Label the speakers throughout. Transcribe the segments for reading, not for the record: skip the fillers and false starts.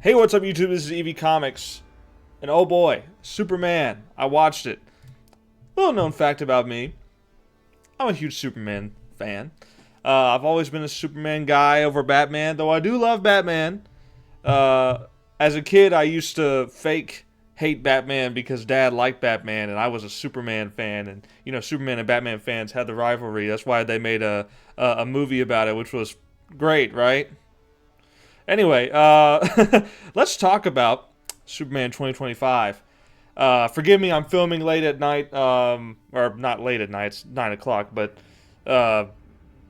Speaker 1: Hey, what's up, YouTube? This is EV Comics. And oh boy, Superman. I watched it. Little known fact about me, I'm a huge Superman fan. I've always been a Superman guy over Batman, though I do love Batman. As a kid, I used to fake hate Batman because Dad liked Batman, and I was a Superman fan. And, you know, Superman and Batman fans had the rivalry. That's why they made a movie about it, which was great, right? Anyway, let's talk about Superman 2025. Forgive me, I'm filming late at night, or not late at night, it's 9 o'clock, but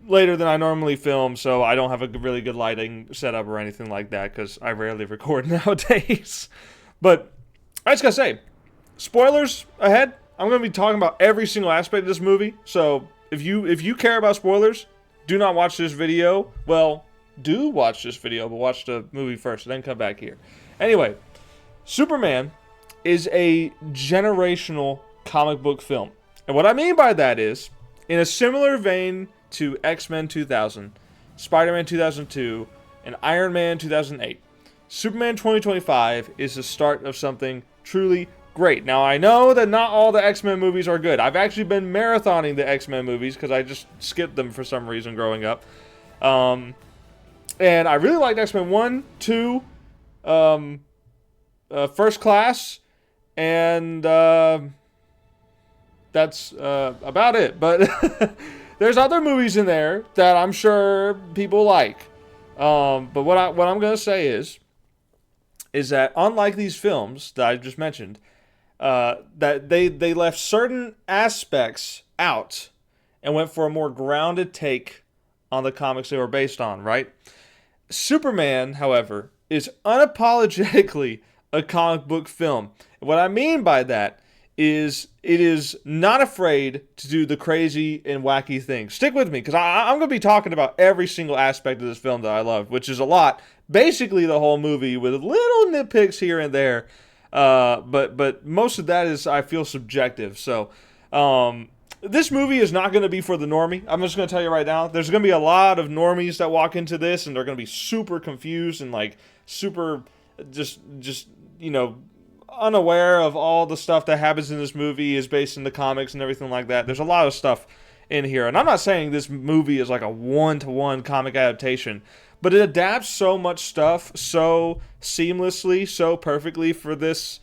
Speaker 1: later than I normally film, so I don't have a really good lighting setup or anything like that, because I rarely record nowadays. But, I just gotta say, spoilers ahead. I'm going to be talking about every single aspect of this movie, so if you care about spoilers, do not watch this video. Well, do watch this video, but watch the movie first, and then come back here. Anyway, Superman is a generational comic book film. And what I mean by that is, in a similar vein to X-Men 2000, Spider-Man 2002, and Iron Man 2008, Superman 2025 is the start of something truly great. Now, I know that not all the X-Men movies are good. I've actually been marathoning the X-Men movies because I just skipped them for some reason growing up. And I really liked X-Men 1, 2, First Class, and that's about it. But there's other movies in there that I'm sure people like. But what I'm going to say is that unlike these films that I just mentioned, that they left certain aspects out and went for a more grounded take on the comics they were based on, right? Superman, however, is unapologetically a comic book film. What I mean by that is it is not afraid to do the crazy and wacky things. Stick with me, because I'm going to be talking about every single aspect of this film that I loved, which is a lot. Basically the whole movie with little nitpicks here and there. But most of that is, I feel, subjective. So, this movie is not going to be for the normie. I'm just going to tell you right now. There's going to be a lot of normies that walk into this, and they're going to be super confused and, like, super just you know, unaware of all the stuff that happens in this movie is based in the comics and everything like that. There's a lot of stuff in here. And I'm not saying this movie is like a one-to-one comic adaptation, but it adapts so much stuff so seamlessly, so perfectly for this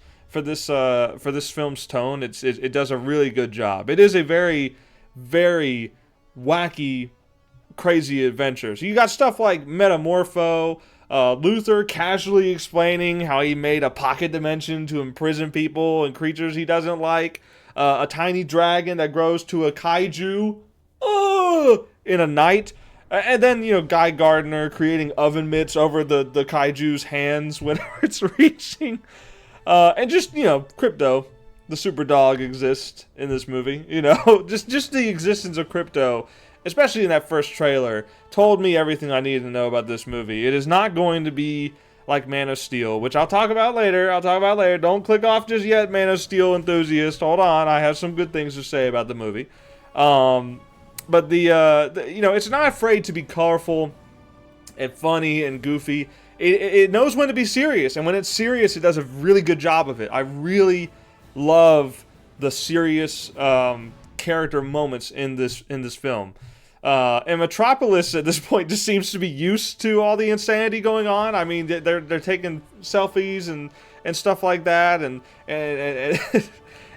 Speaker 1: film's tone. It does a really good job. It is a very, very wacky, crazy adventure. So you got stuff like Metamorpho, Luthor casually explaining how he made a pocket dimension to imprison people and creatures he doesn't like, a tiny dragon that grows to a kaiju in a night. And then, you know, Guy Gardner creating oven mitts over the kaiju's hands whenever it's reaching. And just, you know, Krypto, the super dog, exists in this movie. You know, just the existence of Krypto, especially in that first trailer, told me everything I needed to know about this movie. It is not going to be like Man of Steel, which I'll talk about later. Don't click off just yet, Man of Steel enthusiast. Hold on, I have some good things to say about the movie. But the you know, it's not afraid to be colorful and funny and goofy. It knows when to be serious, and when it's serious, it does a really good job of it. I really love the serious character moments in this film. And Metropolis at this point just seems to be used to all the insanity going on. I mean, they're taking selfies and stuff like that, and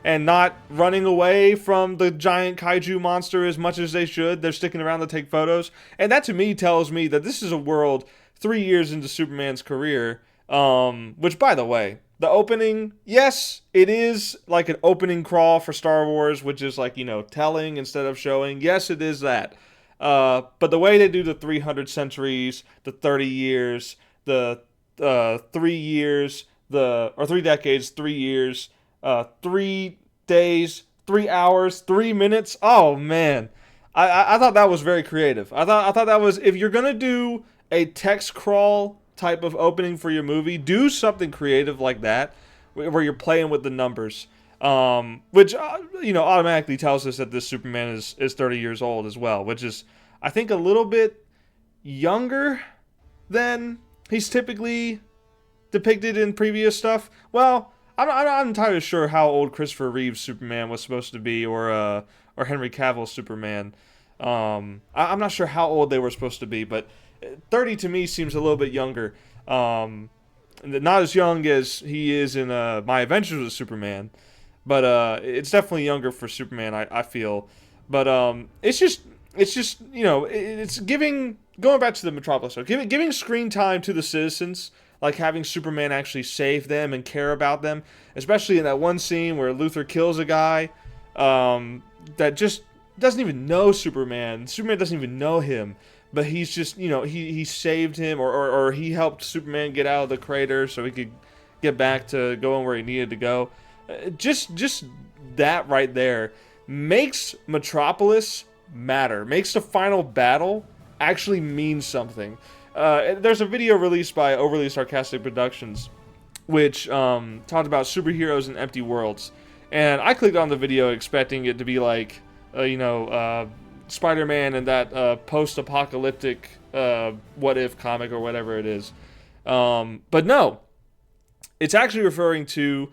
Speaker 1: and not running away from the giant kaiju monster as much as they should. They're sticking around to take photos. And that to me tells me that this is a world 3 years into Superman's career, which, by the way, the opening, yes, it is like an opening crawl for Star Wars, which is like, you know, telling instead of showing. Yes, it is that. But the way they do the 300 centuries, the 30 years, the 3 years, or 3 decades, 3 years, 3 days, 3 hours, 3 minutes. Oh man, I thought that was very creative. I thought that was, if you're gonna do a text crawl type of opening for your movie, do something creative like that, where you're playing with the numbers. Which you know, automatically tells us that this Superman is 30 years old as well, which is, I think, a little bit younger than he's typically depicted in previous stuff. Well, I'm not entirely sure how old Christopher Reeve's Superman was supposed to be, or Henry Cavill's Superman. I'm not sure how old they were supposed to be, but 30 to me seems a little bit younger. Not as young as he is in My Adventures with Superman, but it's definitely younger for Superman. I feel, but it's just it's giving, going back to the Metropolis, so giving screen time to the citizens, like having Superman actually save them and care about them, especially in that one scene where Luthor kills a guy that just doesn't even know Superman. Superman doesn't even know him, but he's just, he saved him, or he helped Superman get out of the crater so he could get back to going where he needed to go. Just that right there makes Metropolis matter, makes the final battle actually mean something. There's a video released by Overly Sarcastic Productions, which talked about superheroes in empty worlds, and I clicked on the video expecting it to be like, Spider-Man and that post-apocalyptic what-if comic or whatever it is. But no, it's actually referring to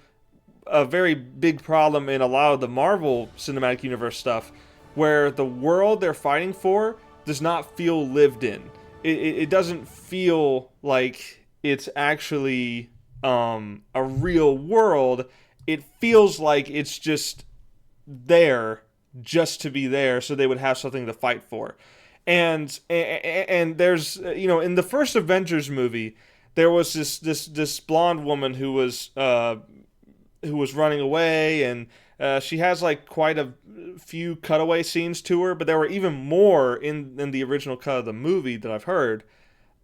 Speaker 1: a very big problem in a lot of the Marvel Cinematic Universe stuff, where the world they're fighting for does not feel lived in. It doesn't feel like it's actually a real world. It feels like it's just there just to be there, so they would have something to fight for. And there's, in the first Avengers movie, there was this blonde woman who was running away, and she has like quite a few cutaway scenes to her, but there were even more in the original cut of the movie that I've heard.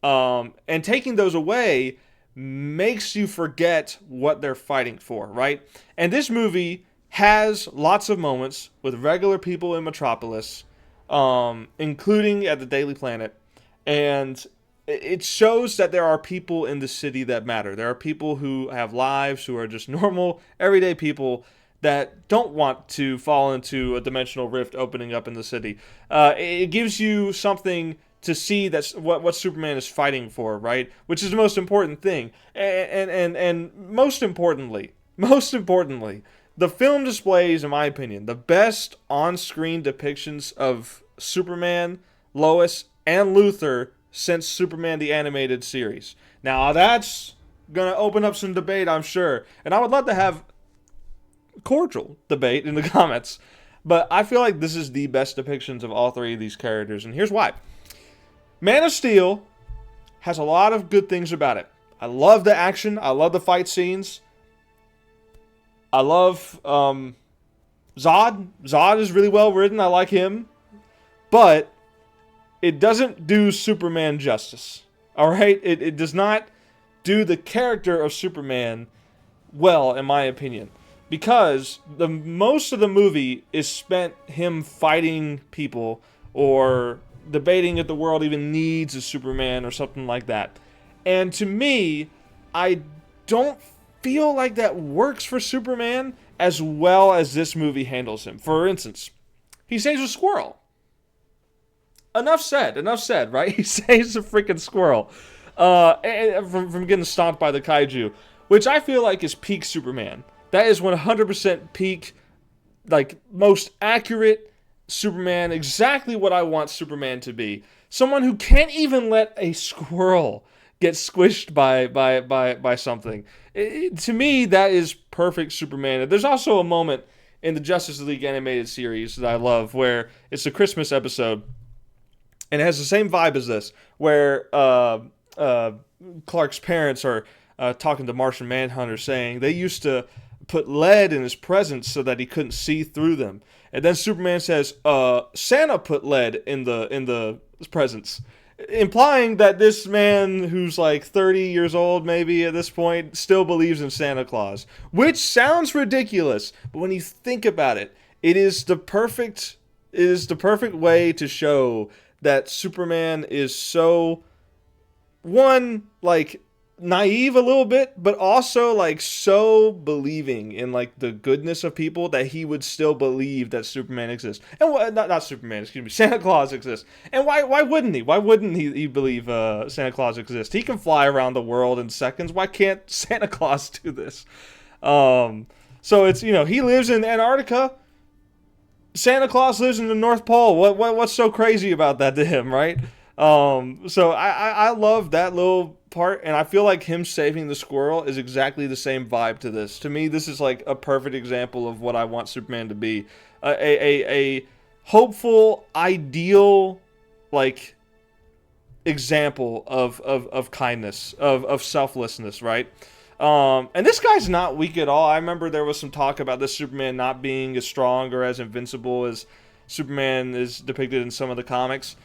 Speaker 1: And taking those away makes you forget what they're fighting for, right? And this movie has lots of moments with regular people in Metropolis, including at the Daily Planet, and it shows that there are people in the city that matter. There are people who have lives, who are just normal, everyday people that don't want to fall into a dimensional rift opening up in the city. It gives you something to see that's what Superman is fighting for, right? Which is the most important thing. And most importantly, the film displays, in my opinion, the best on-screen depictions of Superman, Lois, and Luthor since Superman the Animated Series. Now, that's going to open up some debate, I'm sure. And I would love to have cordial debate in the comments. But I feel like this is the best depictions of all three of these characters, and here's why. Man of Steel has a lot of good things about it. I love the action. I love the fight scenes. I love Zod. Zod is really well written. I like him. But it doesn't do Superman justice. Alright? It does not do the character of Superman well, in my opinion. Because the most of the movie is spent him fighting people, or debating if the world even needs a Superman or something like that. And to me, I don't feel like that works for Superman as well as this movie handles him. For instance, he saves a squirrel. Enough said, right? He saves a freaking squirrel from getting stomped by the kaiju, which I feel like is peak Superman. That is 100% peak, like, most accurate Superman, exactly what I want Superman to be. Someone who can't even let a squirrel get squished by something. To me, that is perfect Superman. There's also a moment in the Justice League animated series that I love, where it's a Christmas episode, and it has the same vibe as this, where Clark's parents are talking to Martian Manhunter, saying they used to put lead in his presents so that he couldn't see through them. And then Superman says, Santa put lead in the presents, implying that this man, who's like 30 years old maybe at this point, still believes in Santa Claus. Which sounds ridiculous, but when you think about it, it is the perfect way to show that Superman is so, one, like, naive a little bit, but also like so believing in like the goodness of people that he would still believe that Superman exists. And not Superman, excuse me, Santa Claus exists. And why wouldn't he? Why wouldn't he believe Santa Claus exists? He can fly around the world in seconds. Why can't Santa Claus do this? So it's, you know, he lives in Antarctica. Santa Claus lives in the North Pole. What's so crazy about that to him, right? So I love that little part, and I feel like him saving the squirrel is exactly the same vibe to this. To me, this is like a perfect example of what I want Superman to be. A hopeful, ideal, like, example of kindness, of selflessness, right? And this guy's not weak at all. I remember there was some talk about this Superman not being as strong or as invincible as Superman is depicted in some of the comics.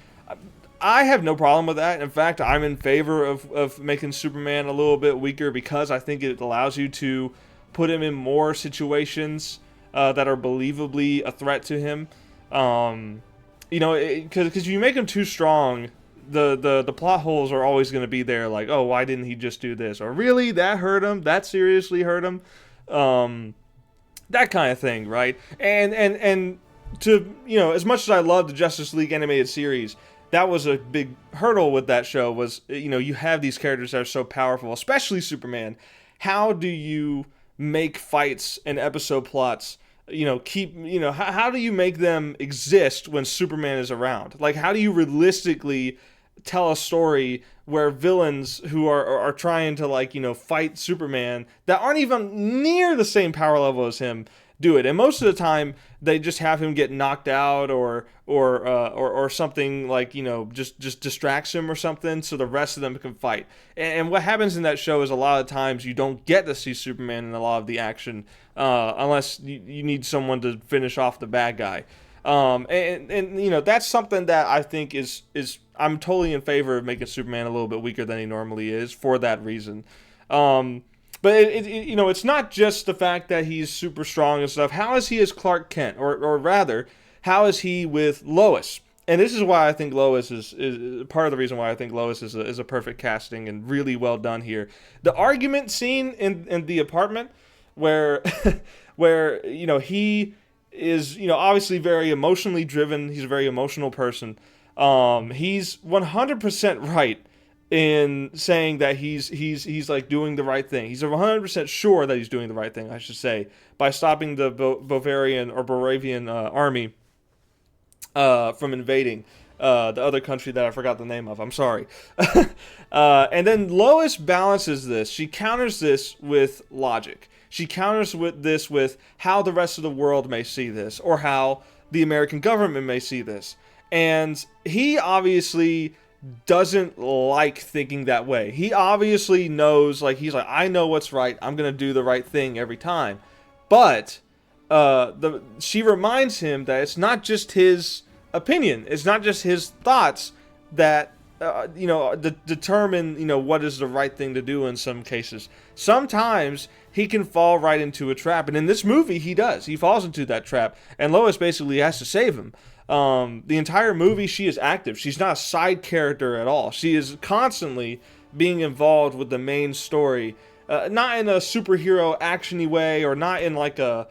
Speaker 1: I have no problem with that. In fact, I'm in favor of making Superman a little bit weaker because I think it allows you to put him in more situations that are believably a threat to him. You know, because you make him too strong, the plot holes are always going to be there. Like, oh, why didn't he just do this? Or really, that hurt him? That seriously hurt him? That kind of thing, right? And to, you know, as much as I love the Justice League animated series, that was a big hurdle with that show was, you know, you have these characters that are so powerful, especially Superman. How do you make fights and episode plots, you know, how do you make them exist when Superman is around? Like, how do you realistically tell a story where villains who are trying to, like, you know, fight Superman that aren't even near the same power level as him do it? And most of the time they just have him get knocked out or something, like, you know, just distracts him or something so the rest of them can fight. And what happens in that show is a lot of times you don't get to see Superman in a lot of the action unless you need someone to finish off the bad guy. And you know, that's something that I think is I'm totally in favor of making Superman a little bit weaker than he normally is for that reason. But you know, it's not just the fact that he's super strong and stuff. How is he as Clark Kent, or rather, how is he with Lois? And this is why I think Lois is part of the reason why I think Lois is a perfect casting and really well done here. The argument scene in the apartment where where, you know, he is, you know, obviously very emotionally driven. He's a very emotional person. He's 100% right in saying that he's like doing the right thing. He's 100% sure that he's doing the right thing, I should say, by stopping the Bavarian army from invading the other country that I forgot the name of. I'm sorry. And then Lois balances this. She counters this with logic. She counters this with how the rest of the world may see this, or how the American government may see this. And he obviously doesn't like thinking that way. He obviously knows, like, he's like, I know what's right. I'm going to do the right thing every time. But she reminds him that it's not just his opinion. It's not just his thoughts that you know, determine, you know, what is the right thing to do in some cases. Sometimes he can fall right into a trap, and in this movie he does. He falls into that trap, and Lois basically has to save him. The entire movie she is active. She's not a side character at all. She is constantly being involved with the main story. Not in a superhero actiony way, or not in like a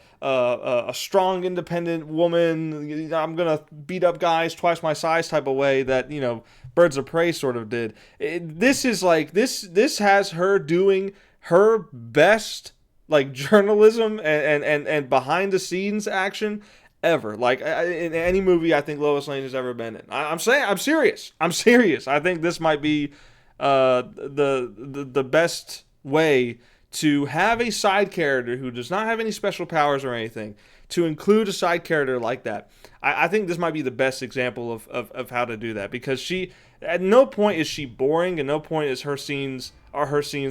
Speaker 1: strong independent woman, I'm gonna beat up guys twice my size type of way that, you know, Birds of Prey sort of did. This is like this has her doing her best, like, journalism and behind the scenes action ever. Like, in any movie I think Lois Lane has ever been in. I'm serious. I think this might be the best way to have a side character who does not have any special powers or anything, to include a side character like that. I think this might be the best example of how to do that, because she, at no point is she boring, at no point is her scenes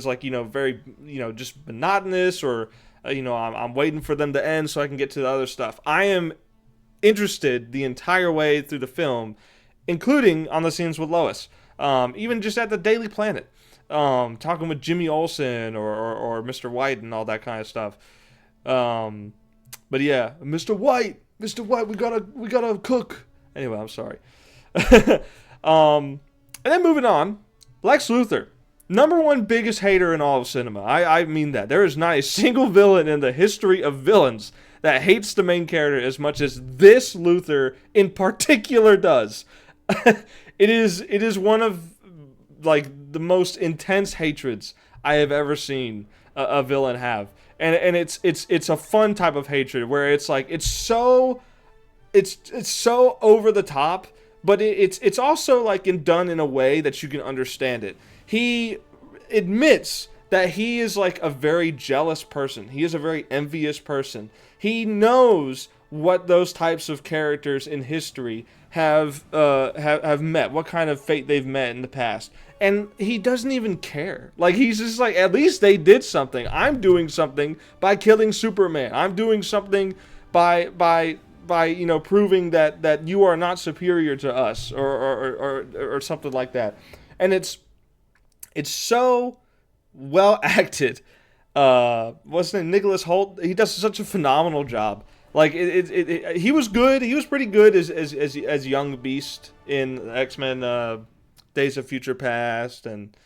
Speaker 1: like, you know, very, you know, just monotonous, or you know, I'm waiting for them to end so I can get to the other stuff. I am interested the entire way through the film, including on the scenes with Lois, even just at the Daily Planet. Talking with Jimmy Olsen or Mr. White and all that kind of stuff. But yeah, Mr. White, we gotta cook. Anyway, I'm sorry. And then moving on, Lex Luthor. Number one biggest hater in all of cinema. I mean that. There is not a single villain in the history of villains that hates the main character as much as this Luthor in particular does. It is one of like the most intense hatreds I have ever seen a villain have. And it's a fun type of hatred where it's like it's so over the top, but it's also like done in a way that you can understand it. He admits that he is like a very jealous person. He is a very envious person. He knows what those types of characters in history have met, what kind of fate they've met in the past. And he doesn't even care. Like, he's just like, at least they did something. I'm doing something by killing Superman. I'm doing something by proving that you are not superior to us or something like that. And it's so well acted. What's his name? Nicholas Hoult. He does such a phenomenal job. Like he was good. He was pretty good as young Beast in X-Men, Days of Future Past and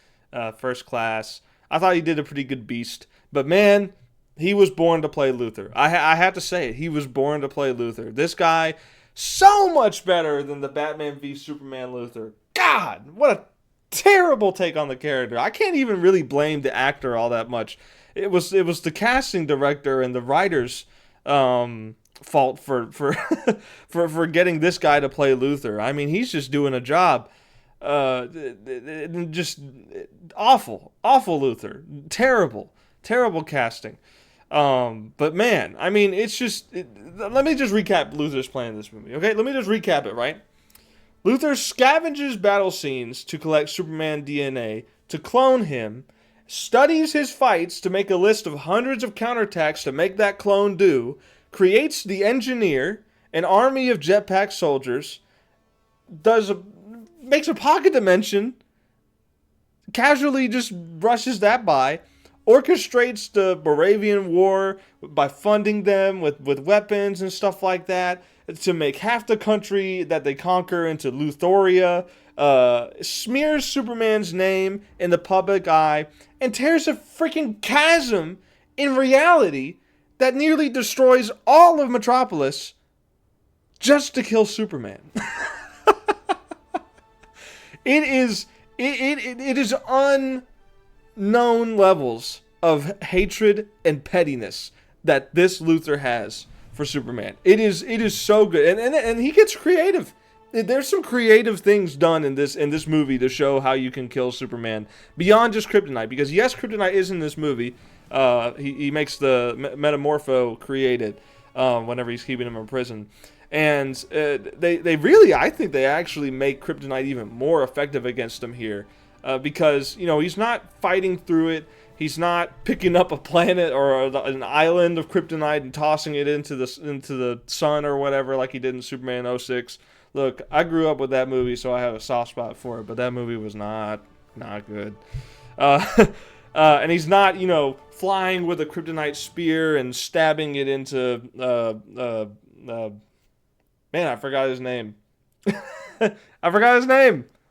Speaker 1: First Class. I thought he did a pretty good Beast. But man, he was born to play Luthor. I have to say it. He was born to play Luthor. This guy, so much better than the Batman v Superman Luthor. God, what a terrible take on the character. I can't even really blame the actor all that much. It was the casting director and the writers fault for for getting this guy to play Luthor. I mean, he's just doing a job. Just awful Luthor. Terrible casting. But man, I mean, it's just let me just recap Luthor's plan in this movie. Okay, let me just recap it, right? Luthor scavenges battle scenes to collect Superman DNA to clone him, studies his fights to make a list of hundreds of counterattacks to make that clone do, creates the Engineer, an army of jetpack soldiers, makes a pocket dimension, casually just brushes that by, orchestrates the Moravian War by funding them with weapons and stuff like that to make half the country that they conquer into Luthoria, smears Superman's name in the public eye, and tears a freaking chasm in reality that nearly destroys all of Metropolis just to kill Superman. It is unknown levels of hatred and pettiness that this Luthor has for Superman. It is so good, and he gets creative. There's some creative things done in this movie to show how you can kill Superman beyond just kryptonite. Because yes, kryptonite is in this movie. He makes the Metamorpho created whenever he's keeping him in prison. And they really, I think they actually make kryptonite even more effective against him here. Because, he's not fighting through it. He's not picking up a planet or an island of kryptonite and tossing it into the sun or whatever like he did in Superman 06. Look, I grew up with that movie, so I have a soft spot for it. But that movie was not good. And he's not, flying with a kryptonite spear and stabbing it into man, I forgot his name.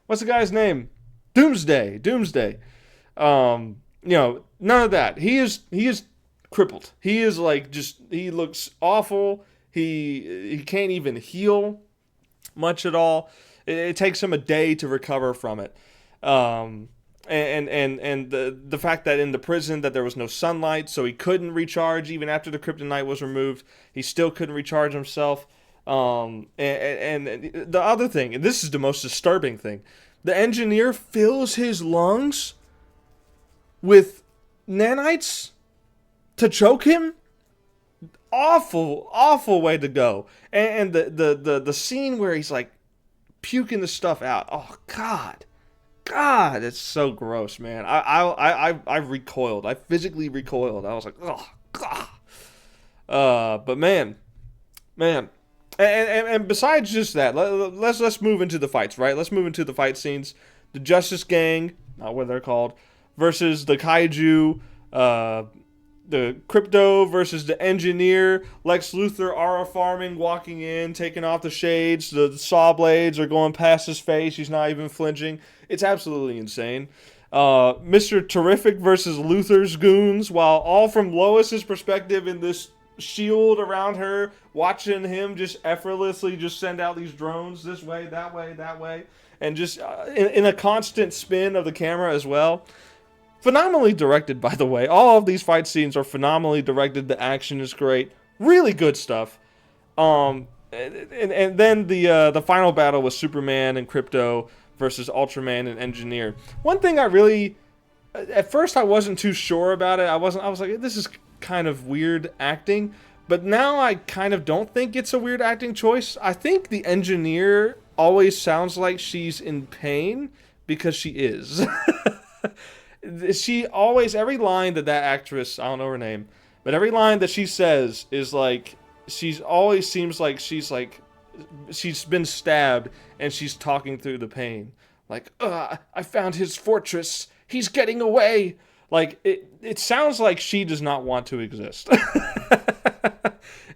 Speaker 1: What's the guy's name? Doomsday. None of that. He is crippled. He is like he looks awful. He can't even heal much at all. It takes him a day to recover from it. And the fact that in the prison that there was no sunlight, so he couldn't recharge even after the kryptonite was removed. He still couldn't recharge himself. And the other thing, and this is the most disturbing thing, the Engineer fills his lungs with nanites to choke him. Awful way to go. And the scene where he's like puking the stuff out. Oh God, it's so gross, man. I recoiled. I physically recoiled. I was like, oh God. But man. And besides just that, let's move into the fights, right? Let's move into the fight scenes. The Justice Gang, not what they're called, versus the Kaiju, the Crypto versus the Engineer, Lex Luthor aura farming, walking in, taking off the shades, the saw blades are going past his face, he's not even flinching. It's absolutely insane. Mr. Terrific versus Luther's goons, while all from Lois's perspective in this shield around her, watching him just effortlessly just send out these drones this way, that way, that way, and just in a constant spin of the camera as well. Phenomenally directed, by the way. All of these fight scenes are phenomenally directed. The action is great. Really good stuff. And then the final battle was Superman and Krypto versus Ultraman and Engineer. One thing I really, at first I wasn't too sure about it. I was like, this is kind of weird acting. But now I kind of don't think it's a weird acting choice. I think the Engineer always sounds like she's in pain because she is. She always, every line that actress, I don't know her name, but every line that she says is like, she's always seems like she's been stabbed and she's talking through the pain. Like, I found his fortress. He's getting away. Like, it sounds like she does not want to exist.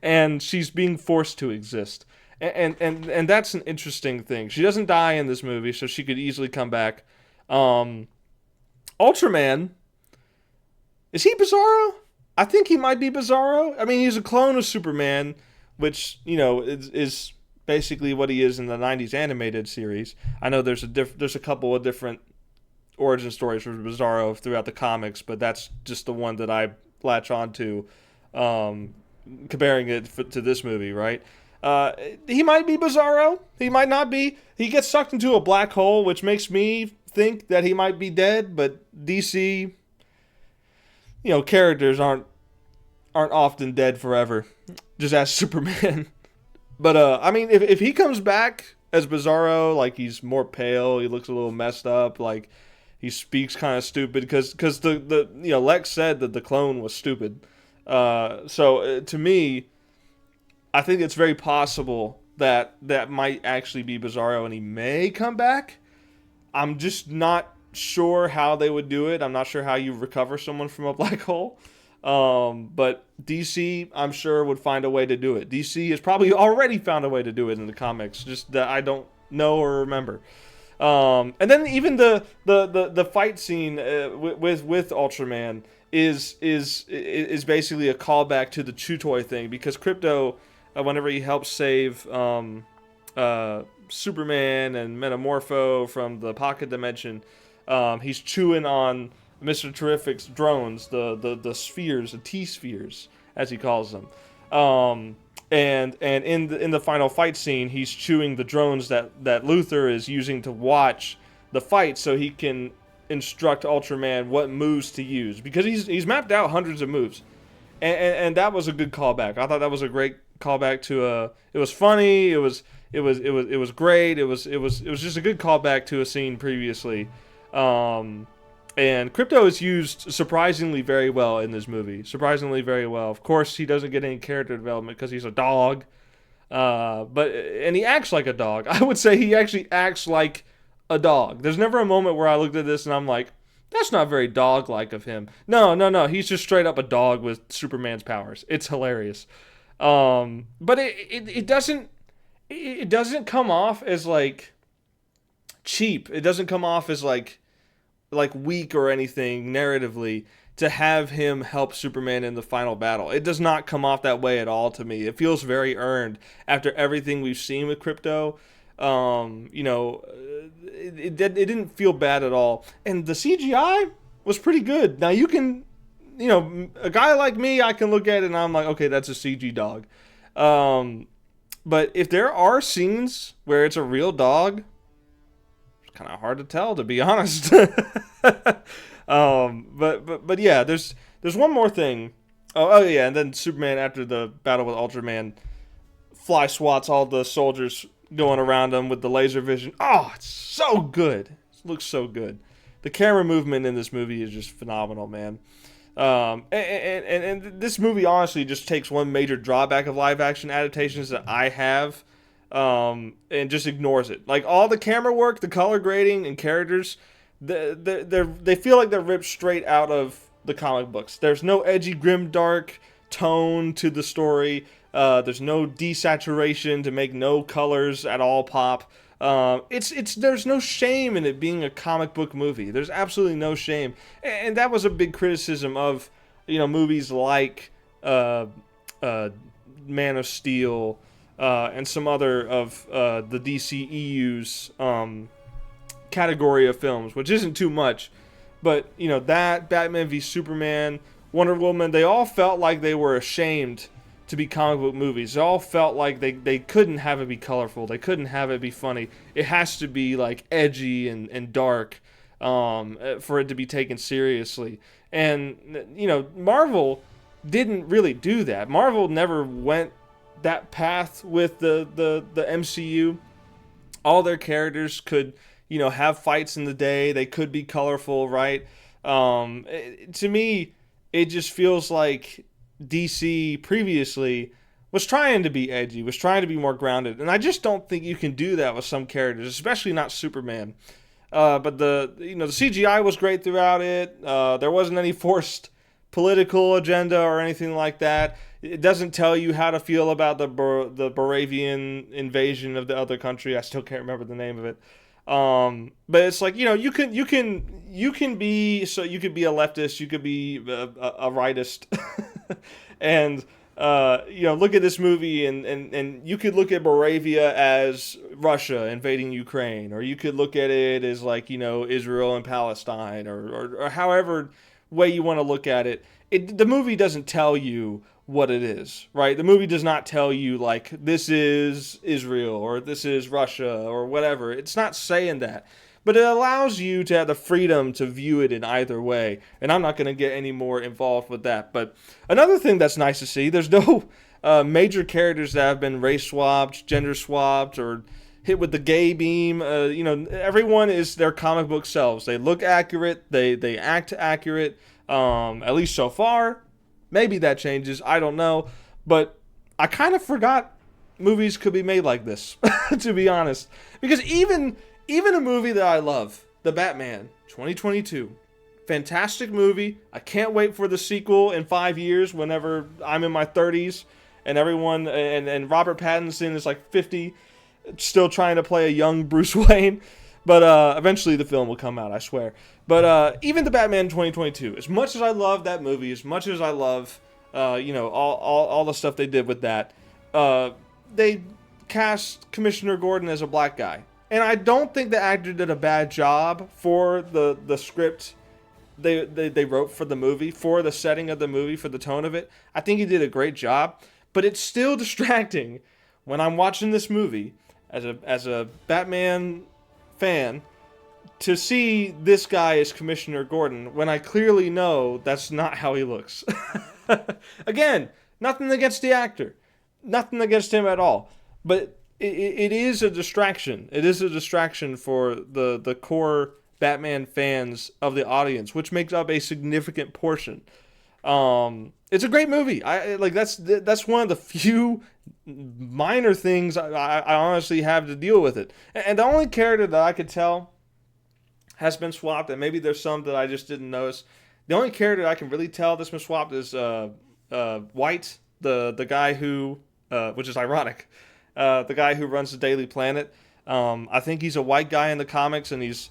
Speaker 1: And she's being forced to exist. And that's an interesting thing. She doesn't die in this movie, so she could easily come back. Ultraman, is he Bizarro? I think he might be Bizarro. I mean, he's a clone of Superman, which, you know, is basically what he is in the 90s animated series. I know there's a couple of different origin stories for Bizarro throughout the comics, but that's just the one that I latch on to, comparing it to this movie, right? He might be Bizarro. He might not be. He gets sucked into a black hole, which makes me think that he might be dead, but DC, you know, characters aren't often dead forever. Just ask Superman. But I mean, if he comes back as Bizarro, like he's more pale, he looks a little messed up, like he speaks kind of stupid because the you know, Lex said that the clone was stupid. So to me, I think it's very possible that might actually be Bizarro and he may come back. I'm just not sure how they would do it. I'm not sure how you recover someone from a black hole. But DC, I'm sure, would find a way to do it. DC has probably already found a way to do it in the comics, just that I don't know or remember. And then even the fight scene with Ultraman is basically a callback to the Chew Toy thing, because Krypto, whenever he helps save Superman and Metamorpho from the pocket dimension, he's chewing on Mr. Terrific's drones, the spheres, the T-spheres, as he calls them. And in the final fight scene, he's chewing the drones that Luther is using to watch the fight, so he can instruct Ultraman what moves to use, because he's mapped out hundreds of moves, and that was a good callback. I thought that was a great callback to it was funny. It was great. It was just a good callback to a scene previously. And Krypto is used surprisingly very well in this movie. Surprisingly very well. Of course, he doesn't get any character development because he's a dog. And he acts like a dog. I would say he actually acts like a dog. There's never a moment where I looked at this and I'm like, that's not very dog-like of him. No. He's just straight up a dog with Superman's powers. It's hilarious. But it doesn't come off as like cheap. It doesn't come off as like weak or anything narratively to have him help Superman in the final battle. It does not come off that way at all to me. It feels very earned after everything we've seen with Krypto. You know, it didn't feel bad at all. And the CGI was pretty good. Now you can, you know, a guy like me, I can look at it and I'm like, okay, that's a CG dog. But if there are scenes where it's a real dog, kind of hard to tell, to be honest. But yeah, there's one more thing. Oh yeah, and then Superman, after the battle with Ultraman, fly swats all the soldiers going around him with the laser vision. Oh, it's so good. It looks so good. The camera movement in this movie is just phenomenal, man. And this movie honestly just takes one major drawback of live action adaptations that I have, and just ignores it. Like all the camera work, the color grading, and characters, they feel like they're ripped straight out of the comic books. There's no edgy, grim, dark tone to the story. There's no desaturation to make no colors at all pop. It's there's no shame in it being a comic book movie. There's absolutely no shame, and that was a big criticism of movies like Man of Steel and some other of the DCEU's category of films, which isn't too much, but that Batman v Superman, Wonder Woman, they all felt like they were ashamed to be comic book movies. They all felt like they couldn't have it be colorful. They couldn't have it be funny. It has to be like edgy and dark for it to be taken seriously. And Marvel didn't really do that. Marvel never went that path with the MCU. All their characters could have fights in the day. They could be colorful, right? To me, it just feels like DC previously was trying to be edgy, was trying to be more grounded, and I just don't think you can do that with some characters, especially not Superman. But the CGI was great throughout it. There wasn't any forced political agenda or anything like that. It doesn't tell you how to feel about the Baravian invasion of the other country. I still can't remember the name of it. But it's like you can be, so you could be a leftist, you could be a rightist, and look at this movie and you could look at Moravia as Russia invading Ukraine, or you could look at it as like Israel and Palestine, or however way you want to look at it. The movie doesn't tell you what it is, right? The movie does not tell you like this is Israel or this is Russia or whatever. It's not saying that, but it allows you to have the freedom to view it in either way. And I'm not going to get any more involved with that. But another thing that's nice to see, there's no major characters that have been race swapped, gender swapped, or hit with the gay beam. Everyone is their comic book selves. They look accurate. They act accurate. At least so far. Maybe that changes. I don't know. But I kind of forgot movies could be made like this, to be honest. Because even a movie that I love, The Batman 2022, fantastic movie. I can't wait for the sequel in 5 years whenever I'm in my 30s and everyone, and Robert Pattinson is like 50, still trying to play a young Bruce Wayne. But eventually the film will come out, I swear. But even The Batman 2022, as much as I love that movie, as much as I love, all the stuff they did with that, they cast Commissioner Gordon as a black guy. And I don't think the actor did a bad job for the script they wrote for the movie, for the setting of the movie, for the tone of it. I think he did a great job. But it's still distracting when I'm watching this movie as a Batman fan to see this guy as Commissioner Gordon when I clearly know that's not how he looks. Again, nothing against the actor. Nothing against him at all. But it is a distraction. It is a distraction for the core Batman fans of the audience, which makes up a significant portion. It's a great movie. That's one of the few minor things I honestly have to deal with it. And the only character that I could tell has been swapped, and maybe there's some that I just didn't notice. The only character I can really tell that's been swapped is White, the guy who, which is ironic, the guy who runs the Daily Planet. I think he's a white guy in the comics, and he's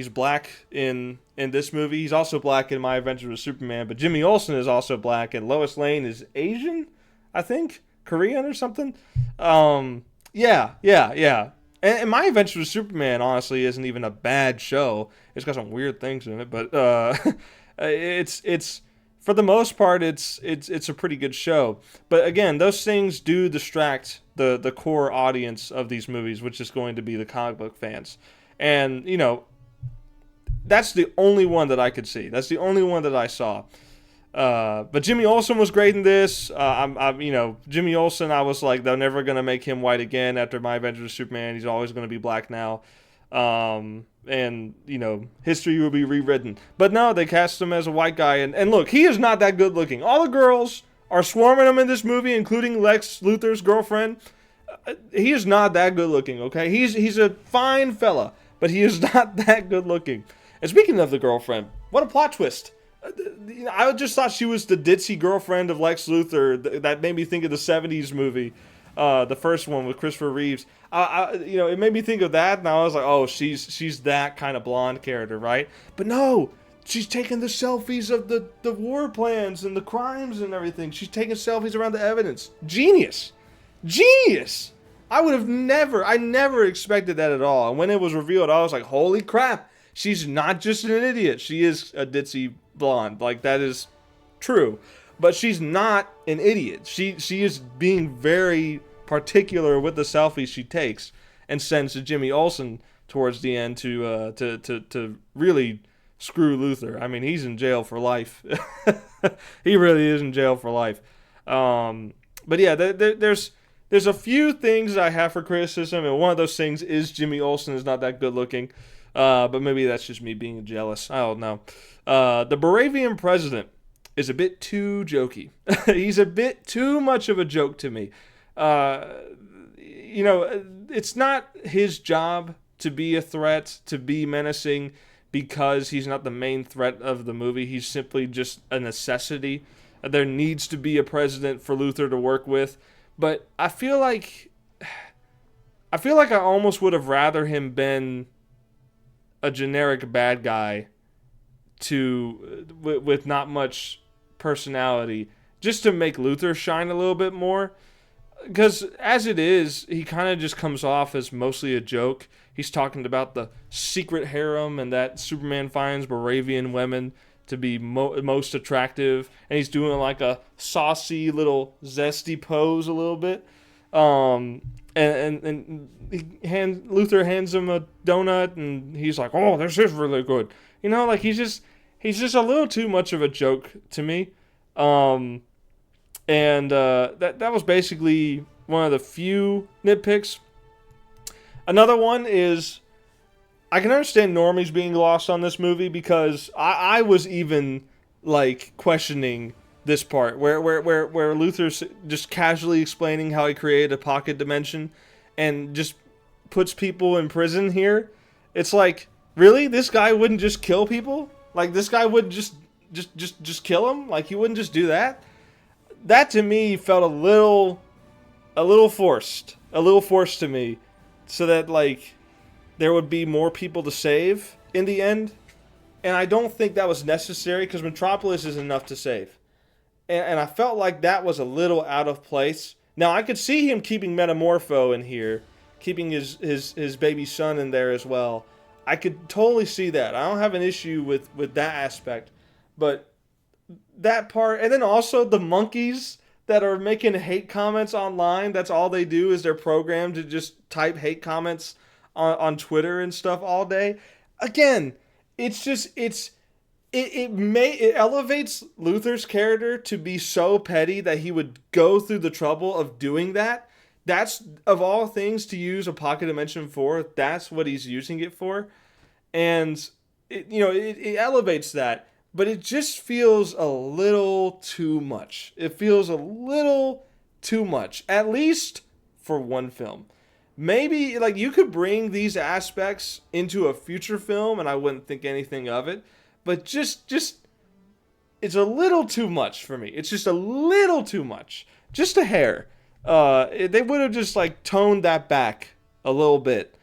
Speaker 1: black in this movie. He's also black in My Adventures with Superman, but Jimmy Olsen is also black, and Lois Lane is Asian, I think, Korean or something. Yeah. And My Adventures with Superman, honestly, isn't even a bad show. It's got some weird things in it, but it's for the most part, it's a pretty good show. But again, those things do distract the core audience of these movies, which is going to be the comic book fans. And that's the only one that I could see. That's the only one that I saw. But Jimmy Olsen was great in this. Jimmy Olsen, I was like, they're never going to make him white again after My Adventures with Superman. He's always going to be black now. And history will be rewritten. But no, they cast him as a white guy. And look, he is not that good looking. All the girls are swarming him in this movie, including Lex Luthor's girlfriend. He is not that good looking, okay? He's a fine fella, but he is not that good looking. And speaking of the girlfriend, what a plot twist. I just thought she was the ditzy girlfriend of Lex Luthor. That made me think of the 70s movie. the first one with Christopher Reeves. It made me think of that, and I was like, oh, she's that kind of blonde character, right? But no, she's taking the selfies of the war plans and the crimes and everything. She's taking selfies around the evidence. Genius. I never expected that at all. And when it was revealed, I was like, holy crap. She's not just an idiot. She is a ditzy blonde. Like, that is true. But she's not an idiot. She is being very particular with the selfies she takes and sends to Jimmy Olsen towards the end to really screw Luther. I mean, he's in jail for life. He really is in jail for life. But yeah, there's a few things I have for criticism, and one of those things is Jimmy Olsen is not that good looking. But maybe that's just me being jealous. I don't know. The Baravian president is a bit too jokey. He's a bit too much of a joke to me. It's not his job to be a threat, to be menacing, because he's not the main threat of the movie. He's simply just a necessity. There needs to be a president for Luther to work with. But I feel like I almost would have rather him been a generic bad guy with not much personality, just to make Luther shine a little bit more. Because as it is, he kind of just comes off as mostly a joke. He's talking about the secret harem and that Superman finds Baravian women to be most attractive, and he's doing like a saucy little zesty pose a little bit. And Luther hands him a donut, and he's like, "Oh, this is really good." Like he's just a little too much of a joke to me. That was basically one of the few nitpicks. Another one is, I can understand normies being lost on this movie, because I was even like questioning this part where Luther's just casually explaining how he created a pocket dimension and just puts people in prison here. It's like, really? This guy wouldn't just kill people? Like, this guy would just kill him? Like, he wouldn't just do that? That to me felt a little forced. A little forced to me, so that like there would be more people to save in the end. And I don't think that was necessary, because Metropolis is enough to save. And I felt like that was a little out of place. Now, I could see him keeping Metamorpho in here, keeping his baby son in there as well. I could totally see that. I don't have an issue with that aspect. But that part, and then also the monkeys that are making hate comments online, that's all they do, is they're programmed to just type hate comments on Twitter and stuff all day. Again, it elevates Luther's character to be so petty that he would go through the trouble of doing that. That's, of all things to use a pocket dimension for, that's what he's using it for. And it elevates that, but it just feels a little too much. It feels a little too much, at least for one film. Maybe, like, you could bring these aspects into a future film and I wouldn't think anything of it. But just it's a little too much for me. It's just a little too much. Just a hair. They would have just, like, toned that back a little bit.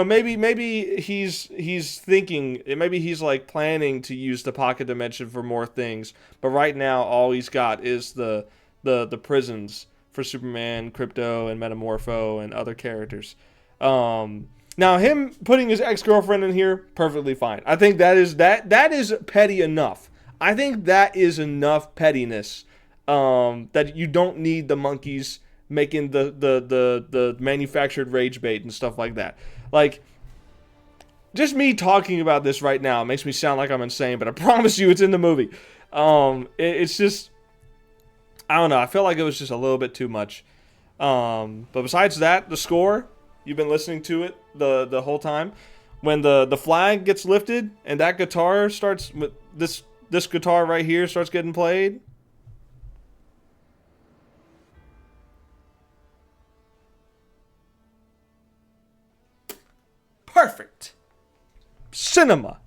Speaker 1: Maybe he's thinking, maybe he's, like, planning to use the pocket dimension for more things. But right now, all he's got is the prisons for Superman, Krypto, and Metamorpho, and other characters. Now, him putting his ex-girlfriend in here, perfectly fine. I think that is petty enough. I think that is enough pettiness that you don't need the monkeys making the manufactured rage bait and stuff like that. Like, just me talking about this right now makes me sound like I'm insane, but I promise you it's in the movie. It's just, I don't know. I feel like it was just a little bit too much. But besides that, the score, you've been listening to it the whole time. When the flag gets lifted and that guitar starts, this guitar right here starts getting played. Perfect. Cinema.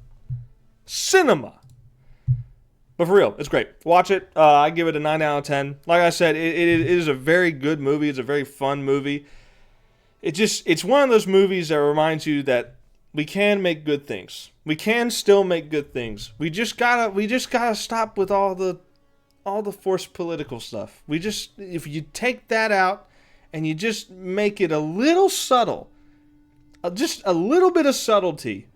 Speaker 1: But for real, it's great. Watch it. I give it a 9 out of 10. Like I said, it is a very good movie. It's a very fun movie. It's one of those movies that reminds you that we can make good things. We can still make good things. We just gotta stop with all the forced political stuff. If you take that out and you just make it a little subtle, just a little bit of subtlety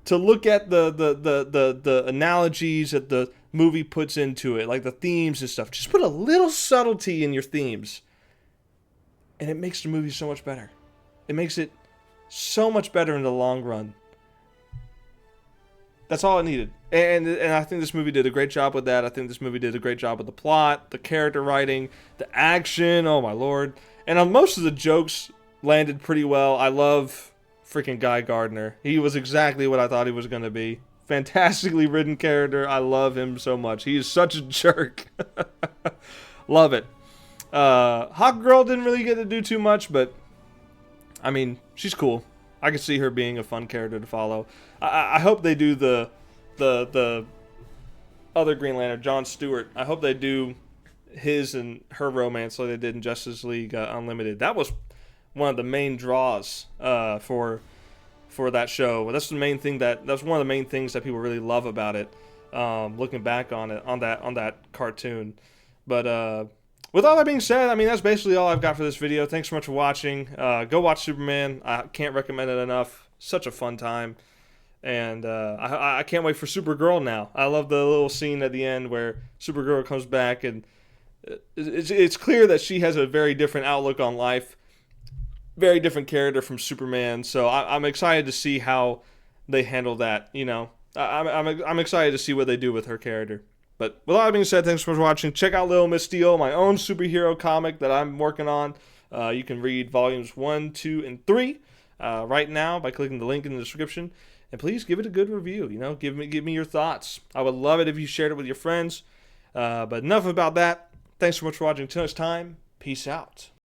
Speaker 1: to look at the analogies that the movie puts into it, like the themes and stuff. Just put a little subtlety in your themes, and it makes the movie so much better. It makes it so much better in the long run. That's all it needed. And I think this movie did a great job with that. I think this movie did a great job with the plot, the character writing, the action. Oh, my Lord. And most of the jokes landed pretty well. I love freaking Guy Gardner. He was exactly what I thought he was going to be. Fantastically written character. I love him so much. He is such a jerk. Love it. Hawk Girl didn't really get to do too much, but I mean, she's cool. I can see her being a fun character to follow. I hope they do the other Green Lantern, John Stewart. I hope they do his and her romance like they did in Justice League Unlimited. That was one of the main draws for that show. That's one of the main things that people really love about it. Looking back on it, on that cartoon. But with all that being said, I mean, that's basically all I've got for this video. Thanks so much for watching. Go watch Superman. I can't recommend it enough. Such a fun time. And I can't wait for Supergirl now. I love the little scene at the end where Supergirl comes back, and it's clear that she has a very different outlook on life. Very different character from Superman. So I'm excited to see how they handle that. You know, I'm excited to see what they do with her character. But with all that being said, thanks so much for watching. Check out Little Miss Steel, my own superhero comic that I'm working on. You can read volumes 1, 2, and 3 right now by clicking the link in the description. And please give it a good review. You know, give me your thoughts. I would love it if you shared it with your friends. But enough about that. Thanks so much for watching. Until next time, peace out.